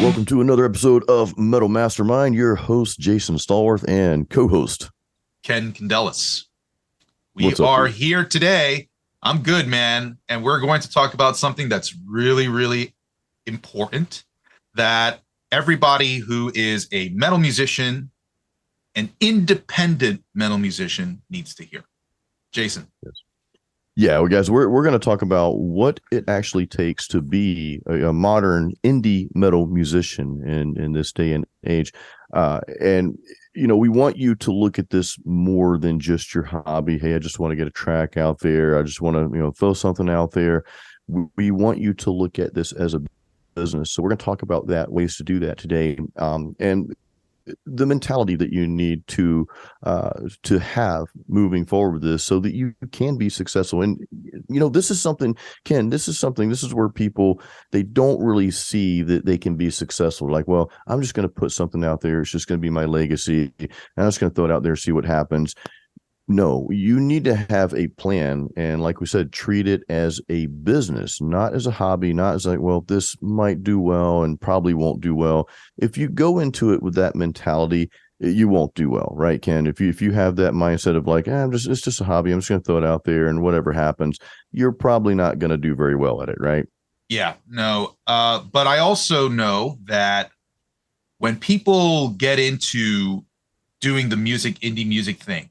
Welcome to another episode of Metal Mastermind. Your host, Jason Stallworth, and co-host Ken Candelas. We What's up, are dude? here today. I'm good, man. And we're going to talk about something that's really, really important that everybody who is a metal musician, an independent metal musician, needs to hear. Jason. Yeah, well, guys, we're going to talk about what it actually takes to be a modern indie metal musician in this day and age. And we want you to look at this more than just your hobby. Hey, I just want to get a track out there. I just want to, throw something out there. We want you to look at this as a business. So we're going to talk about ways to do that today. And the mentality that you need to have moving forward with this so that you can be successful. And this is something, Ken, this is where people, they don't really see that they can be successful. Like, well, I'm just going to put something out there, it's just going to be my legacy, and I'm just going to throw it out there, see what happens. No, you need to have a plan. And like we said, treat it as a business, not as a hobby, not as like, well, this might do well and probably won't do well. If you go into it with that mentality, you won't do well, right, Ken? If you have that mindset of like, it's just a hobby, I'm just going to throw it out there and whatever happens, you're probably not going to do very well at it, right? Yeah, no. But I also know that when people get into doing the indie music thing,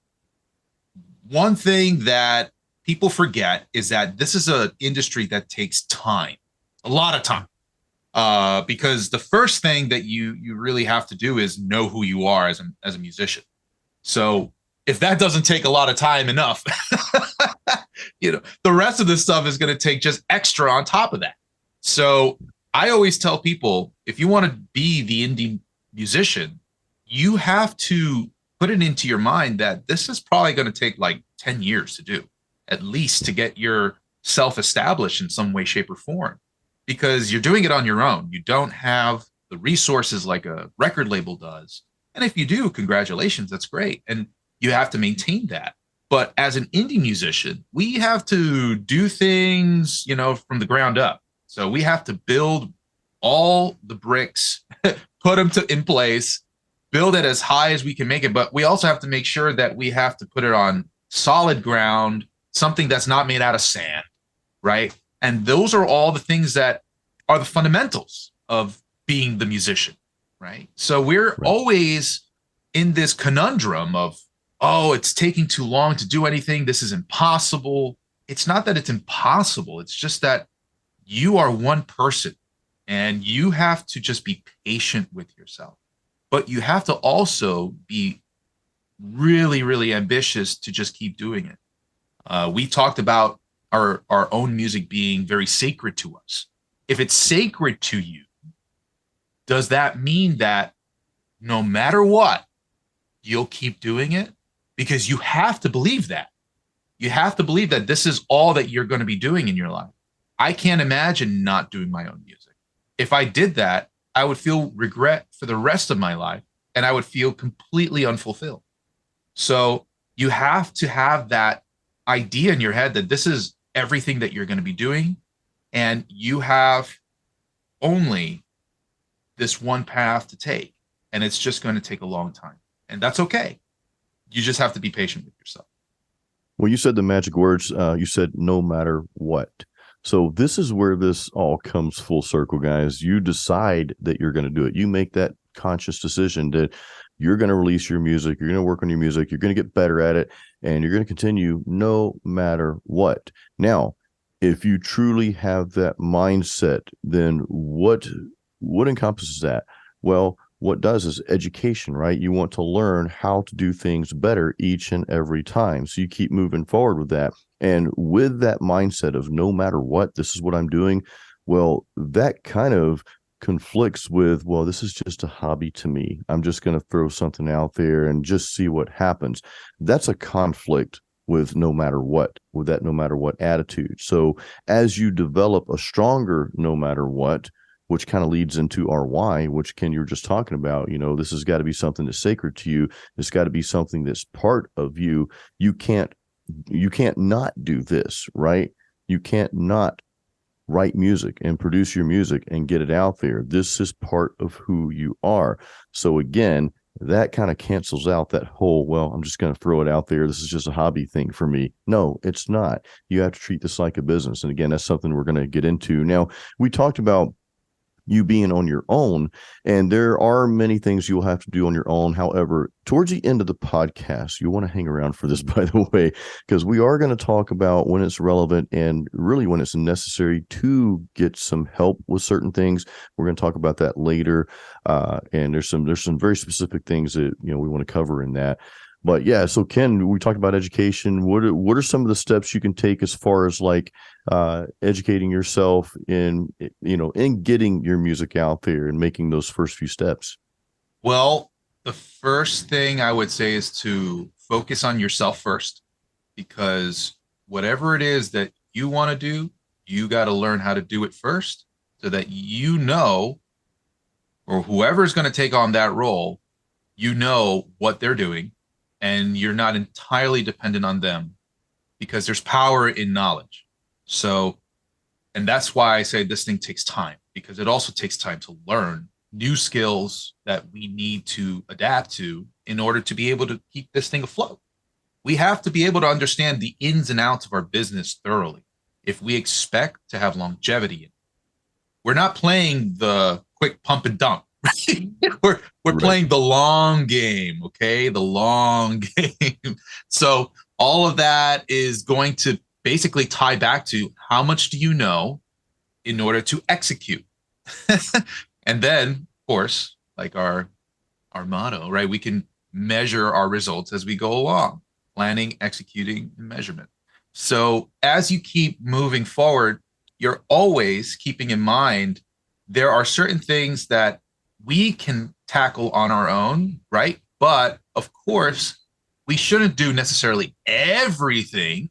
one thing that people forget is that this is an industry that takes time, a lot of time. Because the first thing that you really have to do is know who you are as a musician. So if that doesn't take a lot of time enough, the rest of this stuff is going to take just extra on top of that. So I always tell people, if you want to be the indie musician, you have to put it into your mind that this is probably going to take like 10 years to do, at least, to get yourself established in some way, shape, or form, because you're doing it on your own. You don't have the resources like a record label does. And if you do, congratulations, that's great. And you have to maintain that. But as an indie musician, we have to do things, from the ground up. So we have to build all the bricks, put them in place, build it as high as we can make it. But we also have to make sure that we have to put it on solid ground, something that's not made out of sand, right? And those are all the things that are the fundamentals of being the musician, right? So we're always in this conundrum of, oh, it's taking too long to do anything. This is impossible. It's not that it's impossible. It's just that you are one person and you have to just be patient with yourself. But you have to also be really, really ambitious to just keep doing it. We talked about our own music being very sacred to us. If it's sacred to you, does that mean that no matter what, you'll keep doing it? Because you have to believe that. You have to believe that this is all that you're going to be doing in your life. I can't imagine not doing my own music. If I did that, I would feel regret for the rest of my life, and I would feel completely unfulfilled. So you have to have that idea in your head that this is everything that you're going to be doing, and you have only this one path to take, and it's just going to take a long time, and that's okay. You just have to be patient with yourself. Well, you said the magic words. You said no matter what. So this is where this all comes full circle, guys. You decide that you're going to do it. You make that conscious decision that you're going to release your music. You're going to work on your music. You're going to get better at it, and you're going to continue no matter what. Now, if you truly have that mindset, then what encompasses that? Well, what does is education, right? You want to learn how to do things better each and every time. So you keep moving forward with that. And with that mindset of no matter what, this is what I'm doing. Well, that kind of conflicts with, well, this is just a hobby to me. I'm just going to throw something out there and just see what happens. That's a conflict with no matter what, with that no matter what attitude. So as you develop a stronger no matter what, which kind of leads into our why, which Ken, you were just talking about, this has got to be something that's sacred to you. It's got to be something that's part of you. You can't not do this, right? You can't not write music and produce your music and get it out there. This is part of who you are. So again, that kind of cancels out that whole, well, I'm just going to throw it out there. This is just a hobby thing for me. No, it's not. You have to treat this like a business. And again, that's something we're going to get into. Now, we talked about you being on your own, and there are many things you'll have to do on your own. However, towards the end of the podcast, you want to hang around for this, by the way, because we are going to talk about when it's relevant and really when it's necessary to get some help with certain things. We're going to talk about that later, and there's some very specific things that we want to cover in that. But yeah, so Ken, we talked about education. What are some of the steps you can take as far as like educating yourself in getting your music out there and making those first few steps? Well, the first thing I would say is to focus on yourself first, because whatever it is that you want to do, you got to learn how to do it first so that or whoever is going to take on that role, what they're doing, and you're not entirely dependent on them, because there's power in knowledge. So, and that's why I say this thing takes time, because it also takes time to learn new skills that we need to adapt to in order to be able to keep this thing afloat. We have to be able to understand the ins and outs of our business thoroughly if we expect to have longevity in it. We're not playing the quick pump and dump. We're right. Playing the long game, okay? The long game. So all of that is going to basically tie back to how much do you know in order to execute. And then, of course, like our motto, right? We can measure our results as we go along, planning, executing, and measurement. So as you keep moving forward, you're always keeping in mind there are certain things that we can tackle on our own, right? But of course, we shouldn't do necessarily everything,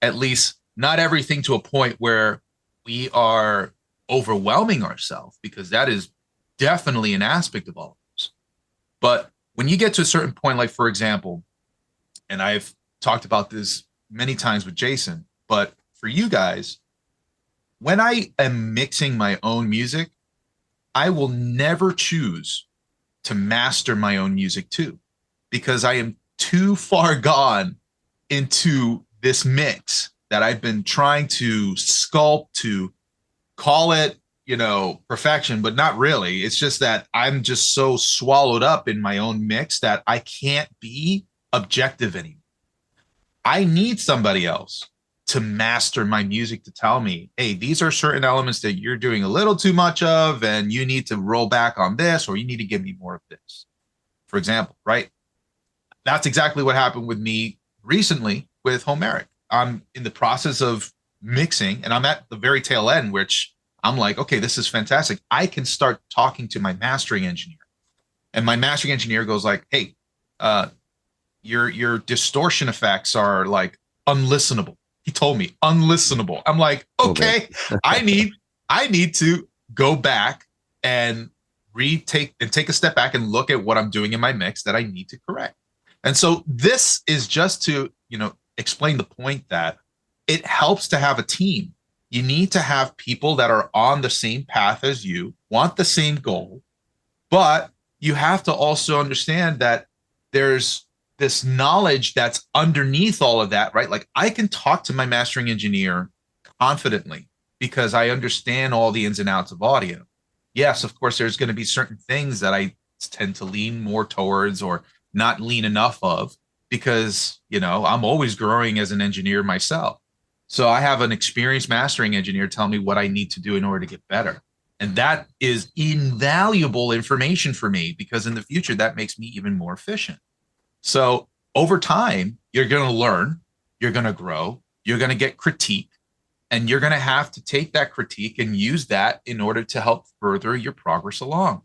at least not everything to a point where we are overwhelming ourselves, because that is definitely an aspect of all of this. But when you get to a certain point, like for example, and I've talked about this many times with Jason, but for you guys, when I am mixing my own music, I will never choose to master my own music too, because I am too far gone into this mix that I've been trying to sculpt, to call it, perfection, but not really. It's just that I'm just so swallowed up in my own mix that I can't be objective anymore. I need somebody else to master my music to tell me, hey, these are certain elements that you're doing a little too much of, and you need to roll back on this, or you need to give me more of this, for example, right? That's exactly what happened with me recently with Homeric. I'm in the process of mixing, and I'm at the very tail end, which I'm like, okay, this is fantastic. I can start talking to my mastering engineer, and my mastering engineer goes like, hey, your distortion effects are like unlistenable. He told me unlistenable. I'm like, okay, I need to go back and take a step back and look at what I'm doing in my mix that I need to correct. And so this is just to, explain the point that it helps to have a team. You need to have people that are on the same path as you, want the same goal, but you have to also understand that there's this knowledge that's underneath all of that, right? Like I can talk to my mastering engineer confidently because I understand all the ins and outs of audio. Yes, of course, there's going to be certain things that I tend to lean more towards or not lean enough of because, I'm always growing as an engineer myself. So I have an experienced mastering engineer tell me what I need to do in order to get better. And that is invaluable information for me because in the future, that makes me even more efficient. So over time, you're going to learn, you're going to grow, you're going to get critique, and you're going to have to take that critique and use that in order to help further your progress along.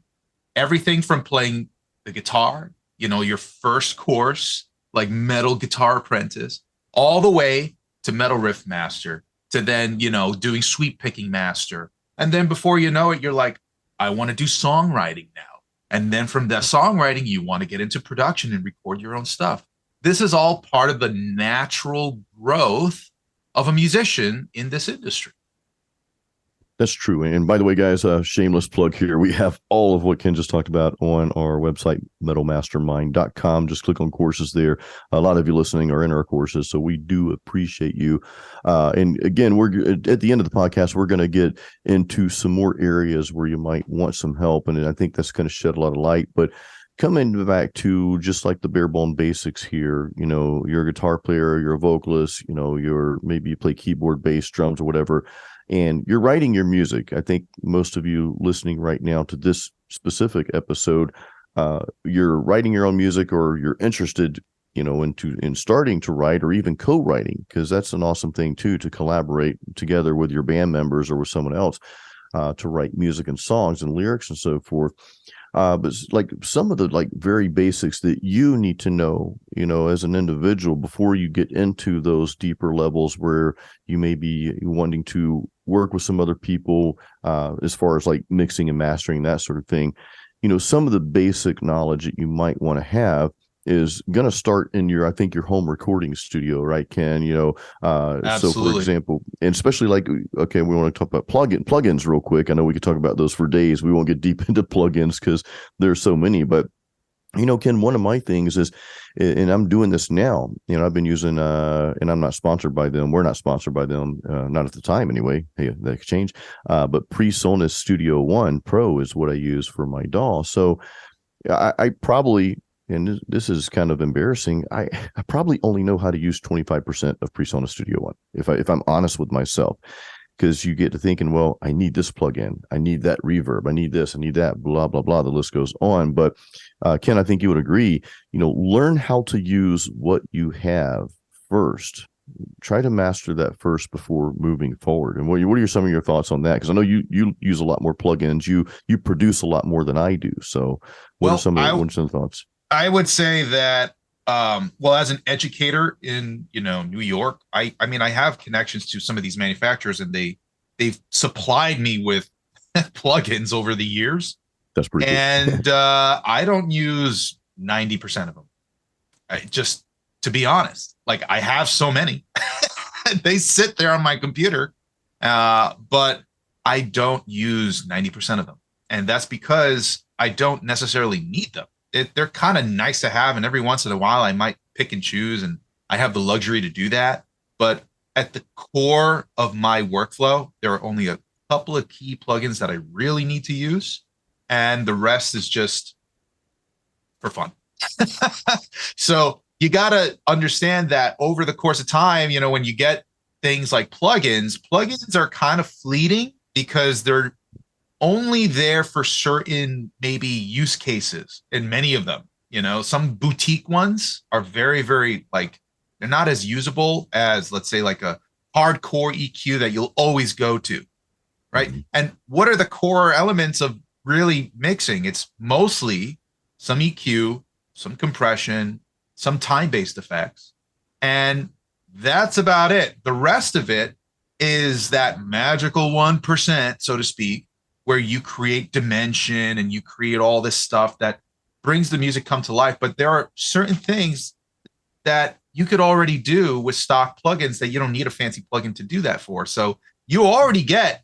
Everything from playing the guitar, your first course, like Metal Guitar Apprentice, all the way to Metal Riff Master, to then, doing Sweep Picking Master. And then before you know it, you're like, I want to do songwriting now. And then from that songwriting, you want to get into production and record your own stuff. This is all part of the natural growth of a musician in this industry. That's true. And by the way, guys, shameless plug here. We have all of what Ken just talked about on our website, metalmastermind.com. Just click on courses there. A lot of you listening are in our courses, so we do appreciate you. And again, we're at the end of the podcast, we're going to get into some more areas where you might want some help. And I think that's going to shed a lot of light. But coming back to just like the bare bone basics here, you're a guitar player, you're a vocalist, maybe you play keyboard, bass, drums, or whatever, and you're writing your music. I think most of you listening right now to this specific episode, you're writing your own music, or you're interested, in starting to write, or even co-writing, because that's an awesome thing too, to collaborate together with your band members or with someone else to write music and songs and lyrics and so forth. But like some of the like very basics that you need to know, as an individual before you get into those deeper levels where you may be wanting to work with some other people, as far as like mixing and mastering, that sort of thing. Some of the basic knowledge that you might want to have is going to start in your home recording studio, right, Ken? So for example, and especially like, okay, we want to talk about plugins real quick. I know we could talk about those for days. We won't get deep into plugins because there's so many, but Ken, one of my things is, and I'm doing this now, I've been using, and I'm not sponsored by them. We're not sponsored by them, not at the time anyway. Hey, that could change. But PreSonus Studio One Pro is what I use for my DAW. So I probably, and this is kind of embarrassing, I probably only know how to use 25% of PreSonus Studio One, if I'm honest with myself. Because you get to thinking, well, I need this plugin, I need that reverb, I need this, I need that, blah, blah, blah. The list goes on. But Ken, I think you would agree, learn how to use what you have first. Try to master that first before moving forward. And what are some of your thoughts on that? Because I know you use a lot more plugins. You produce a lot more than I do. So what are some of the thoughts? I would say that, as an educator in, New York, I mean, I have connections to some of these manufacturers, and they've supplied me with plugins over the years. That's pretty cool. And I don't use 90% of them. Just to be honest, like I have so many, they sit there on my computer, but I don't use 90% of them. And that's because I don't necessarily need them. They're kind of nice to have, and every once in a while I might pick and choose, and I have the luxury to do that. But at the core of my workflow, there are only a couple of key plugins that I really need to use, and the rest is just for fun. So you got to understand that over the course of time, when you get things like plugins are kind of fleeting because they're only there for certain maybe use cases. In many of them, some boutique ones are very, very they're not as usable as, let's say, like a hardcore EQ that you'll always go to, right? Mm-hmm. And what are the core elements of really mixing? It's mostly some EQ, some compression, some time-based effects, and that's about it. The rest of it is that magical 1%, so to speak, where you create dimension and you create all this stuff that brings the music come to life. But there are certain things that you could already do with stock plugins that you don't need a fancy plugin to do that for. So you already get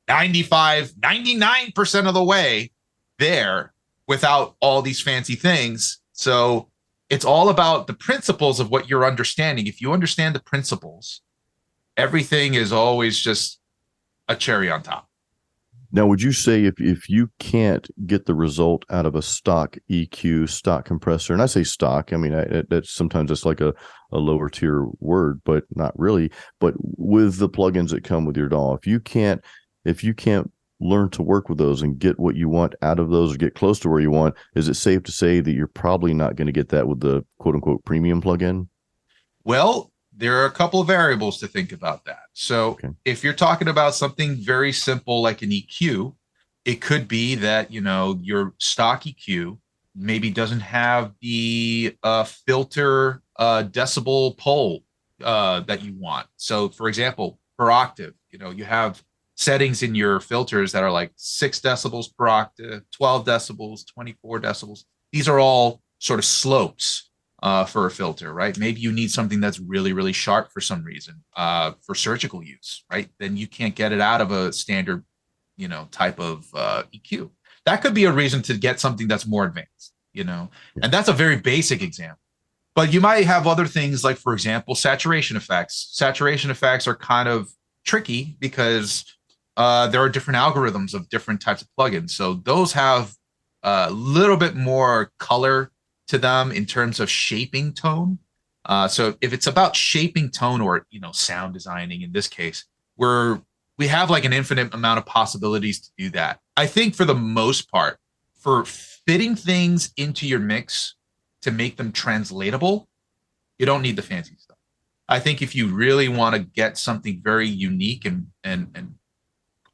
99% of the way there without all these fancy things. So it's all about the principles of what you're understanding. If you understand the principles, everything is always just a cherry on top. Now, would you say if you can't get the result out of a stock EQ, stock compressor, and I say stock, I mean, that's sometimes it's like a lower tier word, but not really. But with the plugins that come with your DAW, if you can't learn to work with those and get what you want out of those, or get close to where you want, is it safe to say that you're probably not going to get that with the quote unquote premium plugin? Well, there are a couple of variables to think about that. So if you're talking about something very simple like an EQ, it could be that, your stock EQ maybe doesn't have the filter decibel pole that you want. So for example, per octave, you have settings in your filters that are like 6 decibels per octave, 12 decibels, 24 decibels. These are all sort of slopes for a filter, right? Maybe you need something that's really, really sharp for some reason, for surgical use, right? Then you can't get it out of a standard type of EQ. That could be a reason to get something that's more advanced, and that's a very basic example. But you might have other things like, for example, saturation effects. Saturation effects are kind of tricky because there are different algorithms of different types of plugins. So those have a little bit more color to them in terms of shaping tone. So if it's about shaping tone or sound designing in this case, we have like an infinite amount of possibilities to do that. I think for the most part, for fitting things into your mix to make them translatable, you don't need the fancy stuff. I think if you really want to get something very unique and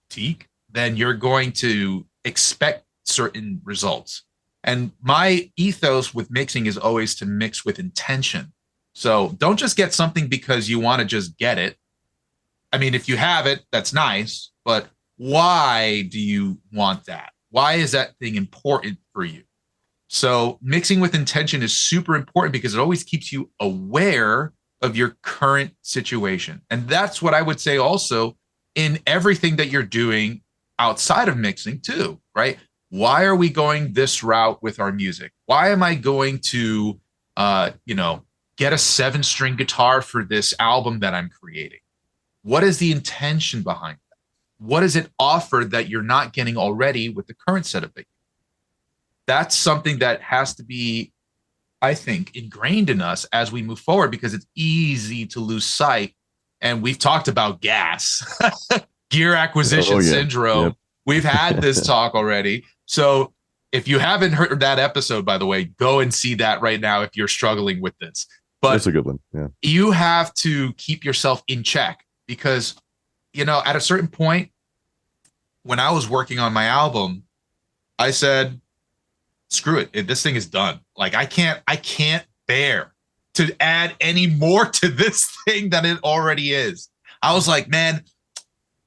boutique, then you're going to expect certain results. And my ethos with mixing is always to mix with intention. So don't just get something because you want to just get it. I mean, if you have it, that's nice, but why do you want that? Why is that thing important for you? So mixing with intention is super important because it always keeps you aware of your current situation. And that's what I would say also in everything that you're doing outside of mixing too, right? Why are we going this route with our music? Why am I going to, get a 7-string guitar for this album that I'm creating? What is the intention behind that? What does it offer that you're not getting already with the current setup? That's something that has to be, I think, ingrained in us as we move forward because it's easy to lose sight. And we've talked about gas, gear acquisition syndrome. Yep. We've had this talk already. So if you haven't heard that episode, by the way, go and see that right now if you're struggling with this. But that's a good one. Yeah. You have to keep yourself in check because, at a certain point, when I was working on my album, I said, screw it. This thing is done. Like I can't bear to add any more to this thing than it already is. I was like, man,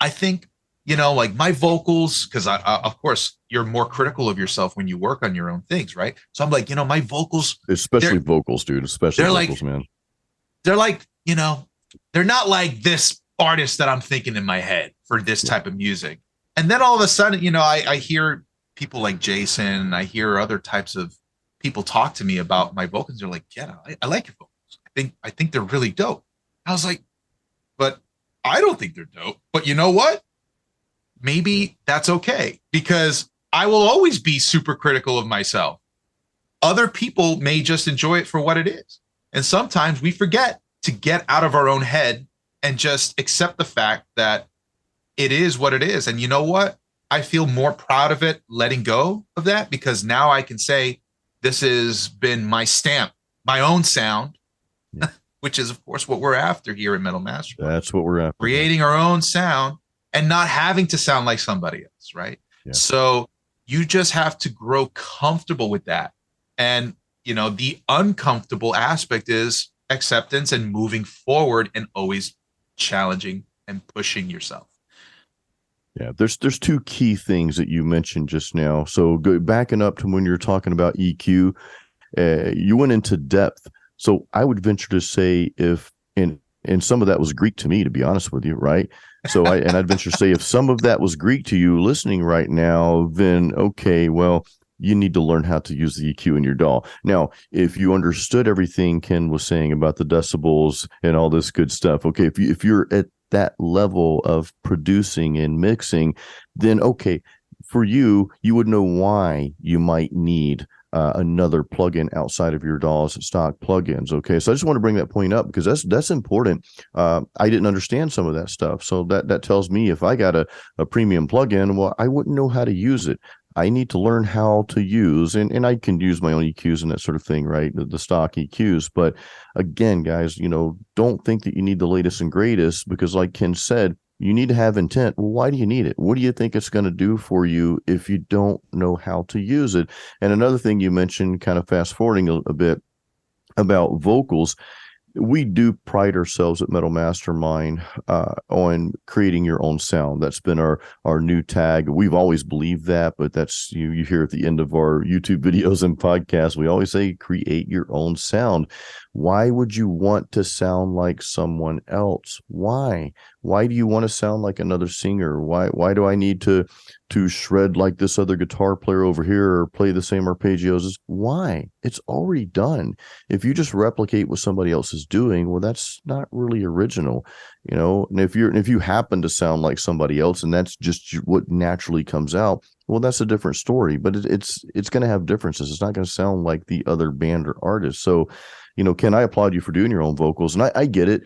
I think, like my vocals, because of course you're more critical of yourself when you work on your own things, right? So I'm like, my vocals, especially vocals, dude, especially vocals, man. They're like, they're not like this artist that I'm thinking in my head for this type of music. And then all of a sudden, I hear people like Jason, I hear other types of people talk to me about my vocals. They're like, yeah, I like your vocals. I think they're really dope. I was like, but I don't think they're dope. But you know what? Maybe that's okay because I will always be super critical of myself. Other people may just enjoy it for what it is. And sometimes we forget to get out of our own head and just accept the fact that it is what it is. And you know what? I feel more proud of it letting go of that because now I can say this has been my stamp, my own sound, which is, of course, what we're after here in Metal Mastermind. That's what we're after. Creating our own sound and not having to sound like somebody else, right? Yeah. So you just have to grow comfortable with that. And, the uncomfortable aspect is acceptance and moving forward and always challenging and pushing yourself. Yeah, there's two key things that you mentioned just now. So backing up to when you're talking about EQ, you went into depth. So I would venture to say and some of that was Greek to me, to be honest with you, right? So I'd venture to say if some of that was Greek to you listening right now, then okay, well, you need to learn how to use the EQ in your DAW. Now, if you understood everything Ken was saying about the decibels and all this good stuff, okay, if you're at that level of producing and mixing, then okay, for you would know why you might need another plugin outside of your DAW's stock plugins. Okay, so I just want to bring that point up because that's important. I didn't understand some of that stuff, so that tells me if I got a premium plugin, well, I wouldn't know how to use it. I need to learn how to use, and I can use my own EQs and that sort of thing, right? The stock EQs. But again, guys, don't think that you need the latest and greatest because like Ken said, you need to have intent. Well, why do you need it? What do you think it's going to do for you if you don't know how to use it? And another thing you mentioned, kind of fast forwarding a bit about vocals, we do pride ourselves at Metal Mastermind on creating your own sound. That's been our new tag. We've always believed that, but that's you hear at the end of our YouTube videos and podcasts, we always say create your own sound. Why would you want to sound like someone else? Why do you want to sound like another singer? Why do I need to shred like this other guitar player over here or play the same arpeggios? Why? It's already done. If you just replicate what somebody else is doing, well, that's not really original, you know. And if you happen to sound like somebody else and that's just what naturally comes out, well, that's a different story. But it's going to have differences. It's not going to sound like the other band or artist. So, you know, Ken, I applaud you for doing your own vocals, and I get it.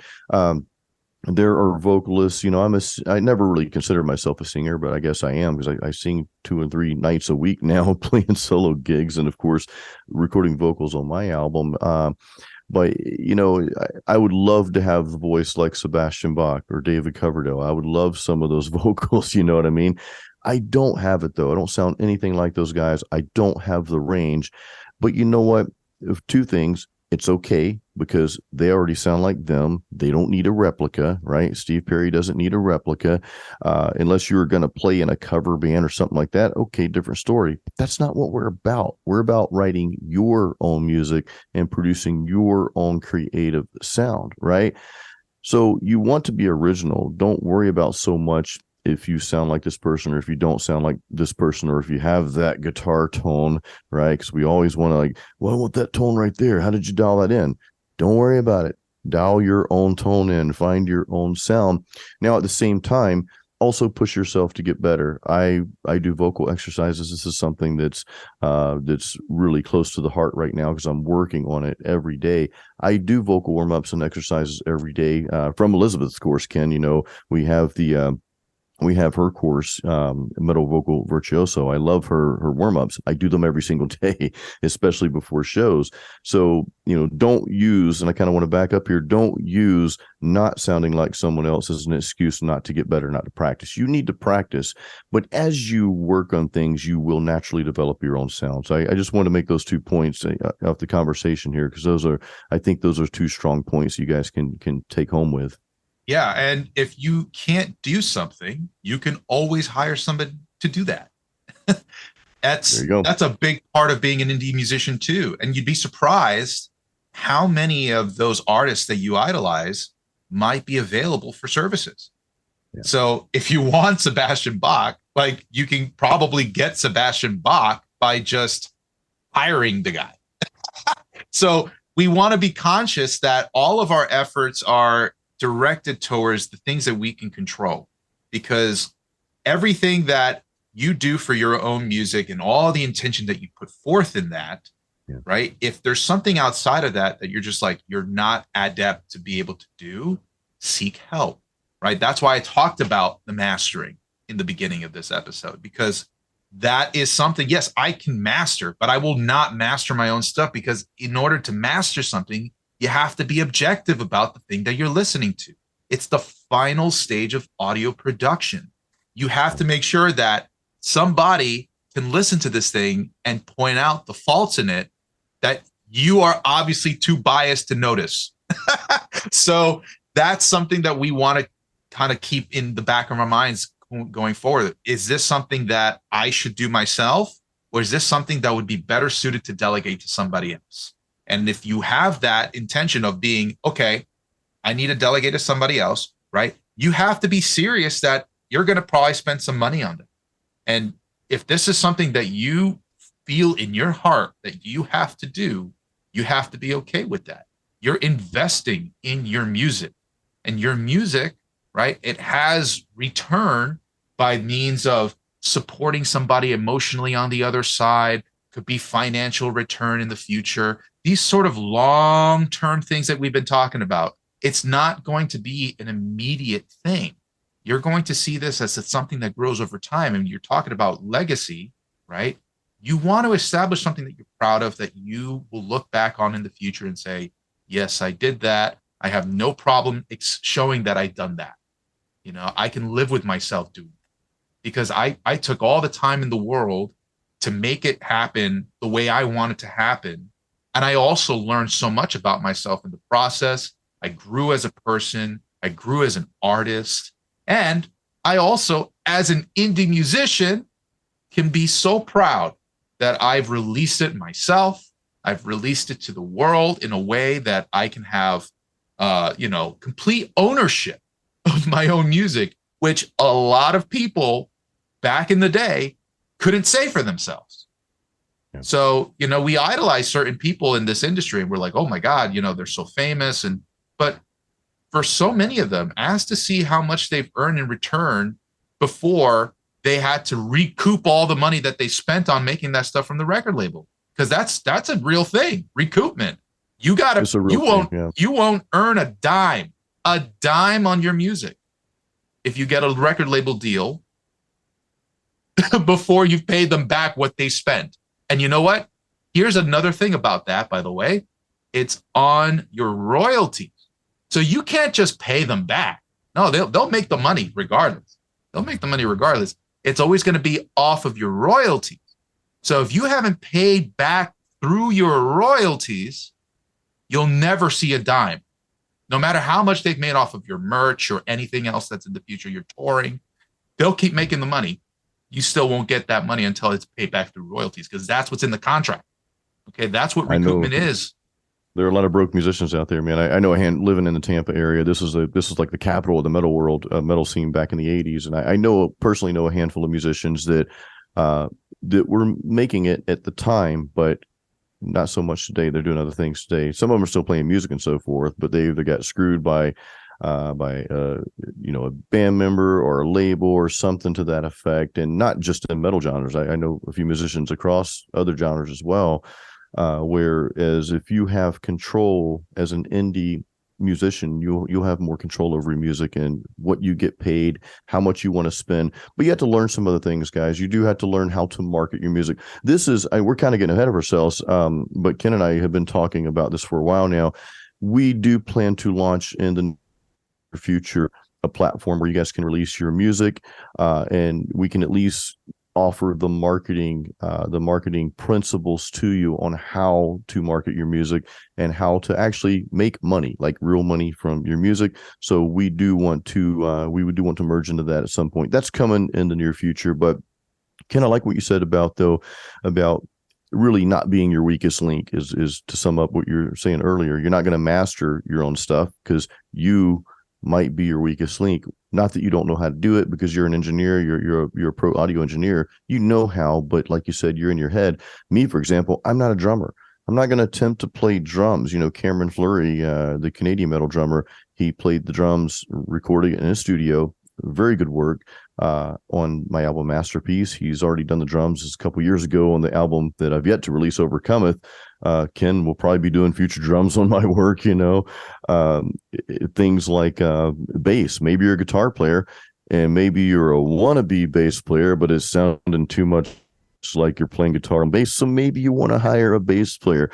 There are vocalists, you know, I never really considered myself a singer, but I guess I am, because I sing 2 and 3 nights a week now, playing solo gigs, and of course recording vocals on my album. But you know, I would love to have the voice like Sebastian Bach or David Coverdale. I would love some of those vocals, you know what I mean? I don't have it though. I don't sound anything like those guys. I don't have the range. But you know what? Two things. It's okay because they already sound like them. They don't need a replica, right? Steve Perry doesn't need a replica, unless you're going to play in a cover band or something like that. Okay, different story. But that's not what we're about. We're about writing your own music and producing your own creative sound, right? So you want to be original. Don't worry about so much if you sound like this person or if you don't sound like this person, or if you have that guitar tone, right? Because we always want to like, well, I want that tone right there. How did you dial that in? Don't worry about it. Dial your own tone in, find your own sound. Now, at the same time, also push yourself to get better. I do vocal exercises. This is something that's really close to the heart right now because I'm working on it every day. I do vocal warm-ups and exercises every day, from Elizabeth's course, Ken. You know, we have her course, Metal Vocal Virtuoso. I love her warm-ups. I do them every single day, especially before shows. So, you know, don't use, and I kind of want to back up here, don't use not sounding like someone else as an excuse not to get better, not to practice. You need to practice, but as you work on things, you will naturally develop your own sound. So I just want to make those 2 points of the conversation here, because I think those are 2 strong points you guys can take home with. Yeah, and if you can't do something, you can always hire somebody to do that. There you go. That's a big part of being an indie musician too. And you'd be surprised how many of those artists that you idolize might be available for services. Yeah. So if you want Sebastian Bach, like, you can probably get Sebastian Bach by just hiring the guy. So we want to be conscious that all of our efforts are directed towards the things that we can control, because everything that you do for your own music and all the intention that you put forth in that, yeah, right? If there's something outside of that that you're just like, you're not adept to be able to do, seek help, right? That's why I talked about the mastering in the beginning of this episode, because that is something, yes, I can master, but I will not master my own stuff, because in order to master something, you have to be objective about the thing that you're listening to. It's the final stage of audio production. You have to make sure that somebody can listen to this thing and point out the faults in it that you are obviously too biased to notice. So that's something that we want to kind of keep in the back of our minds going forward. Is this something that I should do myself, or is this something that would be better suited to delegate to somebody else? And if you have that intention of being, okay, I need to delegate to somebody else, right? You have to be serious that you're going to probably spend some money on them. And if this is something that you feel in your heart that you have to do, you have to be okay with that. You're investing in your music, and your music, right? It has return by means of supporting somebody emotionally on the other side, could be financial return in the future. These sort of long-term things that we've been talking about, it's not going to be an immediate thing. You're going to see this as something that grows over time. And you're talking about legacy, right? You want to establish something that you're proud of, that you will look back on in the future and say, yes, I did that. I have no problem showing that I've done that. You know, I can live with myself doing it, because I took all the time in the world to make it happen the way I want it to happen. And I also learned so much about myself in the process. I grew as a person. I grew as an artist. And I also, as an indie musician, can be so proud that I've released it myself. I've released it to the world in a way that I can have, complete ownership of my own music, which a lot of people back in the day couldn't say for themselves. Yeah. So, we idolize certain people in this industry and we're like, oh my God, they're so famous. But for so many of them, ask to see how much they've earned in return before they had to recoup all the money that they spent on making that stuff from the record label. Because that's a real thing, recoupment. You won't earn a dime on your music if you get a record label deal before you've paid them back what they spent. And you know what? Here's another thing about that, by the way. It's on your royalties. So you can't just pay them back. No, they'll make the money regardless. It's always going to be off of your royalties. So if you haven't paid back through your royalties, you'll never see a dime. No matter how much they've made off of your merch or anything else that's in the future, you're touring, they'll keep making the money. You still won't get that money until it's paid back through royalties, because that's what's in the contract. Okay, that's what recoupment is. There are a lot of broke musicians out there, man. I know a hand living in the Tampa area. This is like the capital of the metal world, metal scene back in the '80s, and I personally know a handful of musicians that were making it at the time, but not so much today. They're doing other things today. Some of them are still playing music and so forth, but they either got screwed by a band member or a label or something to that effect, and not just in metal genres. I know a few musicians across other genres as well. Whereas if you have control as an indie musician, you'll have more control over your music and what you get paid, how much you want to spend. But you have to learn some other things, guys. You do have to learn how to market your music. We're kind of getting ahead of ourselves, but Ken and I have been talking about this for a while now. We do plan to launch in the near future a platform where you guys can release your music, and we can at least offer the marketing principles to you on how to market your music and how to actually make money, like real money from your music. So we do want to merge into that at some point. That's coming in the near future. But Ken, I like what you said about really not being your weakest link is to sum up what you're saying earlier. You're not going to master your own stuff because you might be your weakest link. Not that you don't know how to do it, because you're an engineer, you're a pro audio engineer, you know how, but like you said, you're in your head. Me, for example, I'm not a drummer. I'm not going to attempt to play drums. Cameron Fleury, the Canadian metal drummer, he played the drums, recording in his studio. Very good work on my album Masterpiece. He's already done the drums a couple years ago on the album that I've yet to release, Overcometh. Ken will probably be doing future drums on my work, things like bass. Maybe you're a guitar player and maybe you're a wannabe bass player, but it's sounding too much like you're playing guitar and bass. So maybe you want to hire a bass player.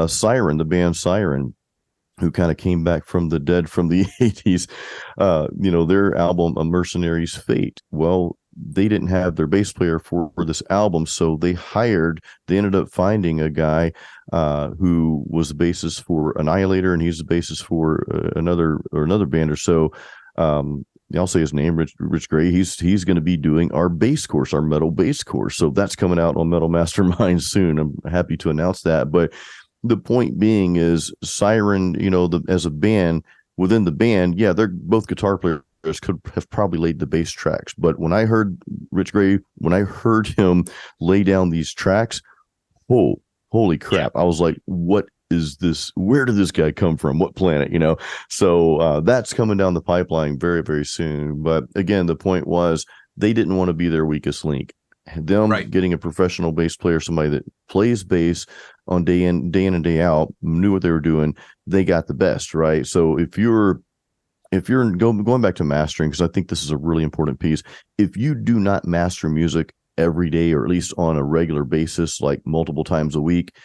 Siren, the band Siren, who kind of came back from the dead from the 80s, their album, A Mercenary's Fate. Well, they didn't have their bass player for this album, so they ended up finding a guy who was the bassist for Annihilator, and he's the bassist for another band or so. I'll say his name, Rich Gray. He's going to be doing our bass course, our metal bass course. So that's coming out on Metal Mastermind soon. I'm happy to announce that. But the point being is Siren, as a band, within the band, yeah, they're both guitar players, could have probably laid the bass tracks. But when I heard Rich Gray, when I heard him lay down these tracks, holy crap. I was like, what is this? Where did this guy come from? What planet, So that's coming down the pipeline very, very soon. But again, the point was they didn't want to be their weakest link. Getting a professional bass player, somebody that plays bass on day in and day out, knew what they were doing, they got the best, right? So if you're going back to mastering, because I think this is a really important piece, if you do not master music every day, or at least on a regular basis, like multiple times a week,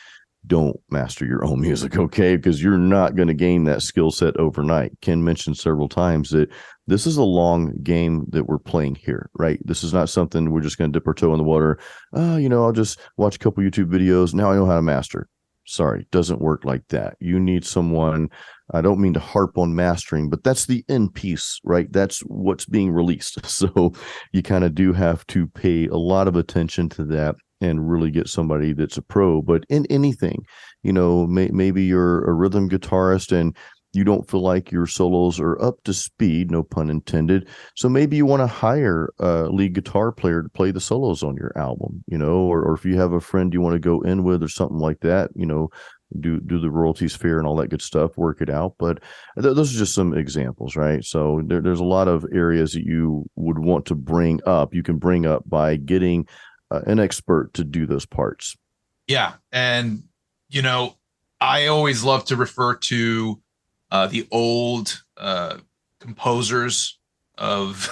don't master your own music, okay? Because you're not going to gain that skill set overnight. Ken mentioned several times that this is a long game that we're playing here, right? This is not something we're just going to dip our toe in the water. I'll just watch a couple YouTube videos. Now I know how to master. Sorry, it doesn't work like that. You need someone. I don't mean to harp on mastering, but that's the end piece, right? That's what's being released. So you kind of do have to pay a lot of attention to that. and really get somebody that's a pro. But in anything, maybe you're a rhythm guitarist and you don't feel like your solos are up to speed, no pun intended. So maybe you want to hire a lead guitar player to play the solos on your album, or if you have a friend you want to go in with or something like that, do the royalties fair and all that good stuff, work it out. But those are just some examples, right? So there's a lot of areas that you would want to bring up. You can bring up by getting an expert to do those parts. Yeah. And, I always love to refer to the old composers of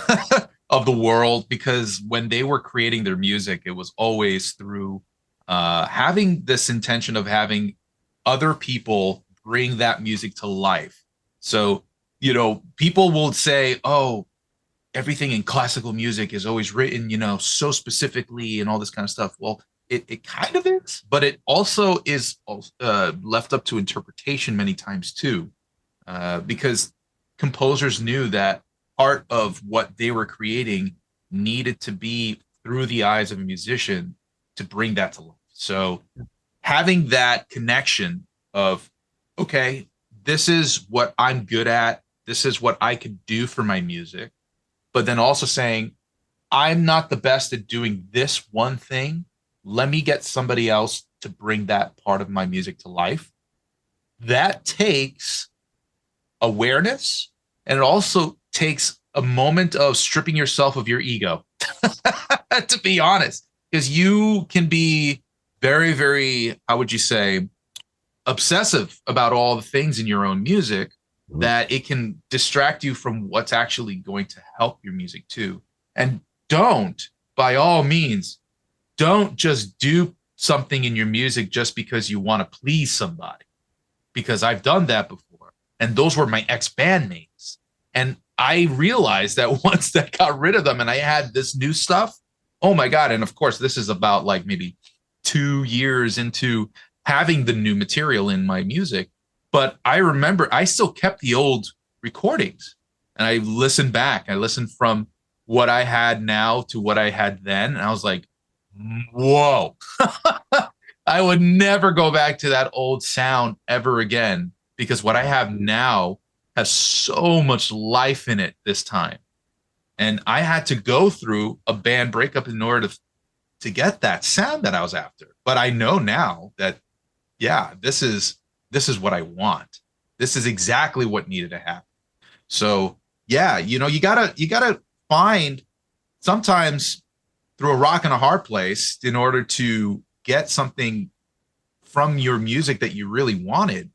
of the world, because when they were creating their music, it was always through having this intention of having other people bring that music to life. So, people will say, oh, everything in classical music is always written, so specifically and all this kind of stuff. Well, it kind of is, but it also is left up to interpretation many times too, because composers knew that part of what they were creating needed to be through the eyes of a musician to bring that to life. So having that connection of, okay, this is what I'm good at, this is what I could do for my music, but then also saying, I'm not the best at doing this one thing. Let me get somebody else to bring that part of my music to life. That takes awareness, and it also takes a moment of stripping yourself of your ego, to be honest, because you can be very, very, how would you say, obsessive about all the things in your own music, that it can distract you from what's actually going to help your music too. And by all means, don't just do something in your music just because you want to please somebody, because I've done that before. And those were my ex-bandmates. And I realized that once I got rid of them and I had this new stuff, oh my God. And of course, this is about like maybe 2 years into having the new material in my music. But I remember I still kept the old recordings, and I listened back. I listened from what I had now to what I had then. And I was like, whoa, I would never go back to that old sound ever again, because what I have now has so much life in it this time. And I had to go through a band breakup in order to get that sound that I was after. But I know now that, yeah, this is what I want. This is exactly what needed to happen. So yeah, you gotta find, sometimes through a rock and a hard place, in order to get something from your music that you really wanted.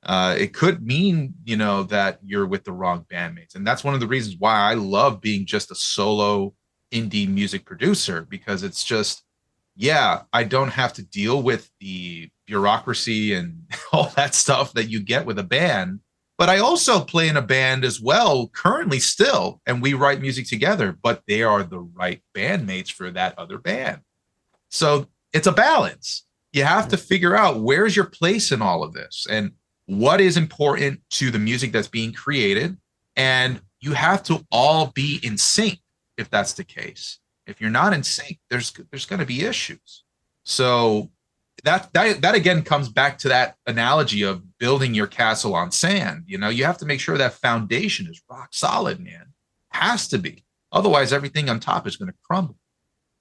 It could mean, that you're with the wrong bandmates. And that's one of the reasons why I love being just a solo indie music producer, because it's just, yeah, I don't have to deal with the bureaucracy and all that stuff that you get with a band. But I also play in a band as well, currently still, and we write music together, but they are the right bandmates for that other band. So it's a balance. You have to figure out, where's your place in all of this and what is important to the music that's being created. And you have to all be in sync if that's the case. If you're not in sync, there's going to be issues. So that again comes back to that analogy of building your castle on sand. You have to make sure that foundation is rock solid, man. Has to be. Otherwise, everything on top is going to crumble.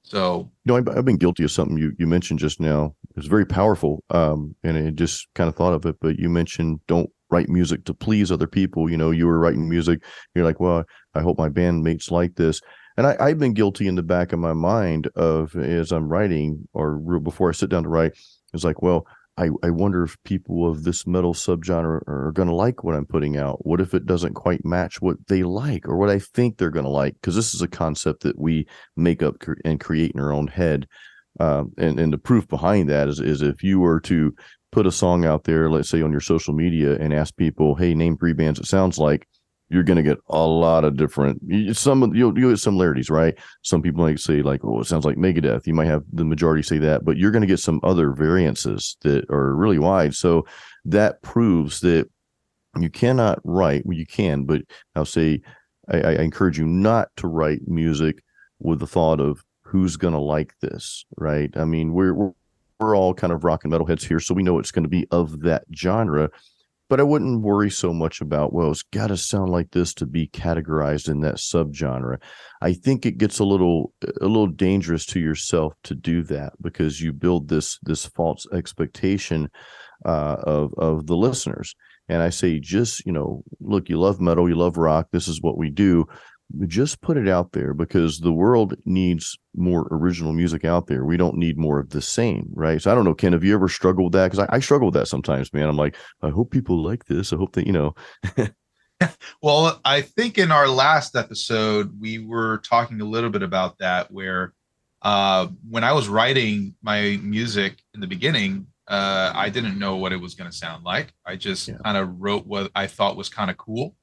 So, I've been guilty of something you mentioned just now. It was very powerful, and I just kind of thought of it. But you mentioned don't write music to please other people. You were writing music. You're like, well, I hope my bandmates like this. And I've been guilty in the back of my mind of, as I'm writing or before I sit down to write, it's like, well, I wonder if people of this metal subgenre are going to like what I'm putting out. What if it doesn't quite match what they like or what I think they're going to like? Because this is a concept that we make up and create in our own head. And the proof behind that is if you were to put a song out there, let's say on your social media, and ask people, hey, name 3 bands it sounds like, you're going to get a lot of different, you'll get similarities, right? Some people might say like, oh, it sounds like Megadeth. You might have the majority say that, but you're going to get some other variances that are really wide. So that proves that you cannot write, well, you can, but I'll say, I encourage you not to write music with the thought of who's going to like this, right? I mean, we're all kind of rock and metal heads here, so we know it's going to be of that genre. But I wouldn't worry so much about, well, it's got to sound like this to be categorized in that subgenre. I think it gets a little dangerous to yourself to do that, because you build this false expectation of the listeners. And I say, just, look, you love metal, you love rock, this is what we do. Just put it out there, because the world needs more original music out there. We don't need more of the same, right? So I don't know, Ken, have you ever struggled with that? Because I struggle with that sometimes, man. I'm like, I hope people like this. I hope that, Well, I think in our last episode, we were talking a little bit about that, where when I was writing my music in the beginning, I didn't know what it was going to sound like. I just kind of wrote what I thought was kind of cool.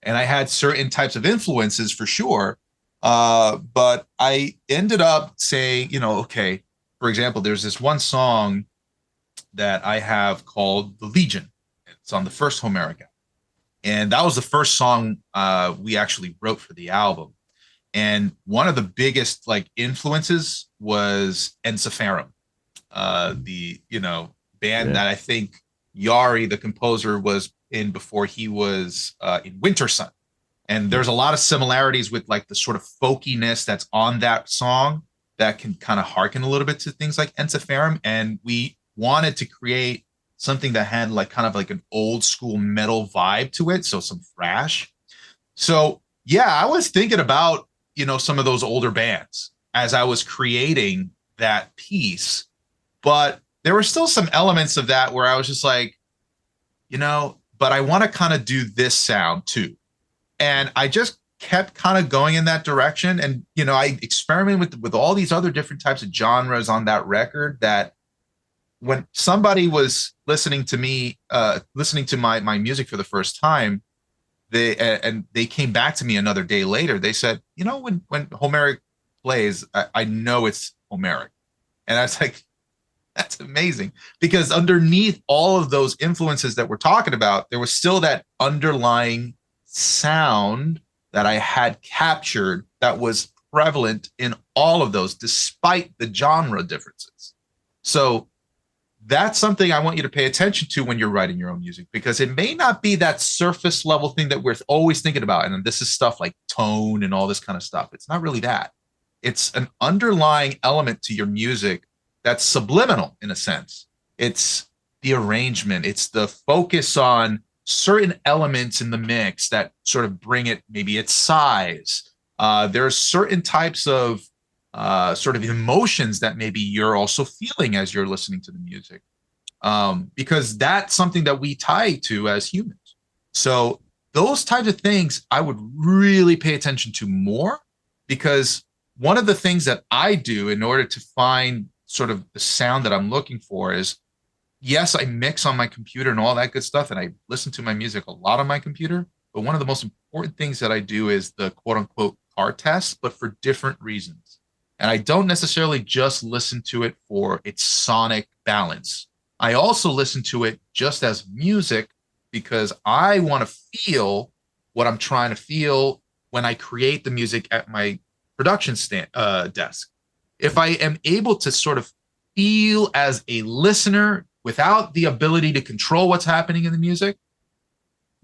And I had certain types of influences for sure. But I ended up saying, okay, for example, there's this one song that I have called The Legion. It's on the first Homeric. And that was the first song we actually wrote for the album. And one of the biggest influences was Ensiferum, the band that I think Yari, the composer, was in before he was in Wintersun. And there's a lot of similarities with the sort of folkiness that's on that song that can kind of harken a little bit to things like Ensiferum. And we wanted to create something that had kind of an old school metal vibe to it, so some thrash. So yeah, I was thinking about some of those older bands as I was creating that piece, but there were still some elements of that where I was just like, but I want to kind of do this sound too. And I just kept kind of going in that direction. And, I experimented with all these other different types of genres on that record, that when somebody was listening to me, listening to my music for the first time, they came back to me another day later. They said, when Homeric plays, I know it's Homeric. And I was like, that's amazing, because underneath all of those influences that we're talking about, there was still that underlying sound that I had captured that was prevalent in all of those, despite the genre differences. So that's something I want you to pay attention to when you're writing your own music, because it may not be that surface level thing that we're always thinking about. And this is stuff like tone and all this kind of stuff. It's not really that. It's an underlying element to your music that's subliminal in a sense. It's the arrangement. It's the focus on certain elements in the mix that sort of bring it, maybe its size. There are certain types of sort of emotions that maybe you're also feeling as you're listening to the music, because that's something that we tie to as humans. So those types of things I would really pay attention to more, because one of the things that I do in order to find sort of the sound that I'm looking for is, yes, I mix on my computer and all that good stuff, and I listen to my music a lot on my computer. But one of the most important things that I do is the quote unquote car test, but for different reasons. And I don't necessarily just listen to it for its sonic balance. I also listen to it just as music, because I want to feel what I'm trying to feel when I create the music at my production desk. If I am able to sort of feel as a listener without the ability to control what's happening in the music,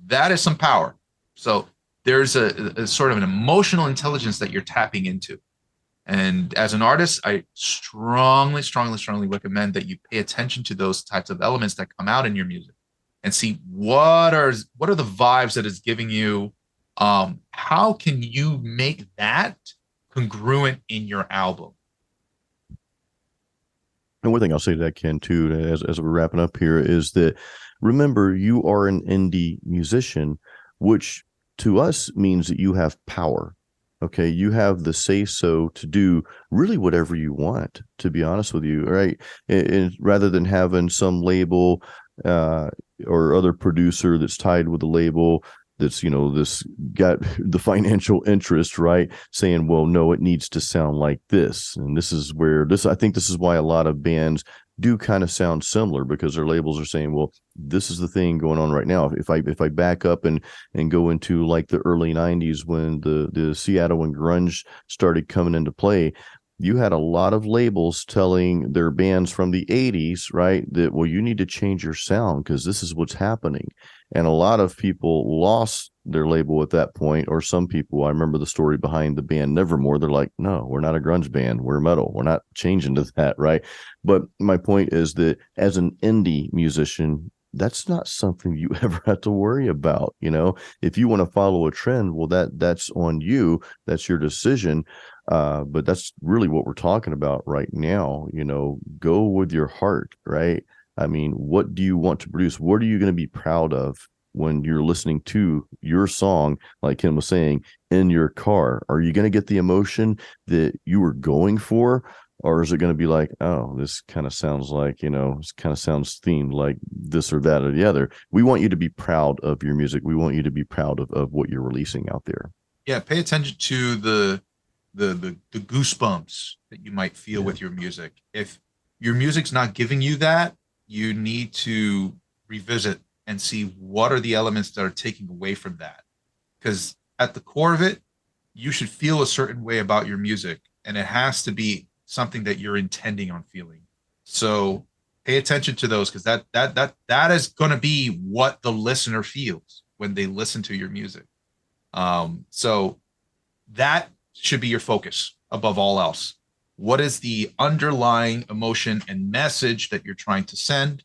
that is some power. So there's a sort of an emotional intelligence that you're tapping into. And as an artist, I strongly recommend that you pay attention to those types of elements that come out in your music and see what are the vibes that is giving you. How can you make that congruent in your album? And one thing I'll say to that, Ken, too, as we're wrapping up here, is that remember, you are an indie musician, which to us means that you have power. Okay, you have the say so to do really whatever you want, to be honest with you, right? And rather than having some label or other producer that's tied with the label that's, this got the financial interest, right, saying, well, no, it needs to sound like this. And this is where I think this is why a lot of bands do kind of sound similar, because their labels are saying, well, this is the thing going on right now. If I back up and go into like the early 90s, when the Seattle and grunge started coming into play, you had a lot of labels telling their bands from the 80s, right, that, well, you need to change your sound because this is what's happening. And a lot of people lost their label at that point, or some people. I remember the story behind the band Nevermore. They're like, no, we're not a grunge band. We're metal. We're not changing to that, right? But my point is that as an indie musician, that's not something you ever have to worry about. If you want to follow a trend, well, that's on you. That's your decision. But that's really what we're talking about right now. Go with your heart, right? I mean, what do you want to produce? What are you going to be proud of when you're listening to your song, like Ken was saying, in your car? Are you going to get the emotion that you were going for? Or is it going to be like, oh, this kind of sounds like, this kind of sounds themed like this or that or the other? We want you to be proud of your music. We want you to be proud of what you're releasing out there. Yeah, pay attention to the goosebumps that you might feel with your music. If your music's not giving you that, you need to revisit and see what are the elements that are taking away from that. Because at the core of it, you should feel a certain way about your music, and it has to be something that you're intending on feeling. So pay attention to those, because that is going to be what the listener feels when they listen to your music. So that should be your focus above all else. What is the underlying emotion and message that you're trying to send?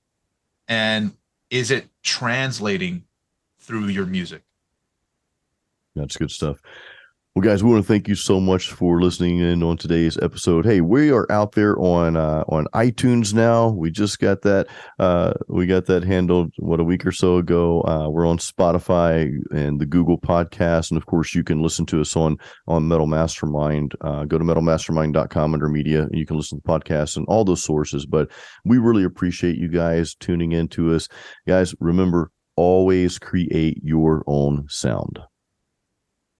And is it translating through your music? That's good stuff. Well, guys, we want to thank you so much for listening in on today's episode. Hey, we are out there on iTunes now. We just got that. We got that handled a week or so ago. We're on Spotify and the Google Podcast, and of course, you can listen to us on Metal Mastermind. Go to metalmastermind.com under media, and you can listen to the podcast and all those sources. But we really appreciate you guys tuning in to us, guys. Remember, always create your own sound.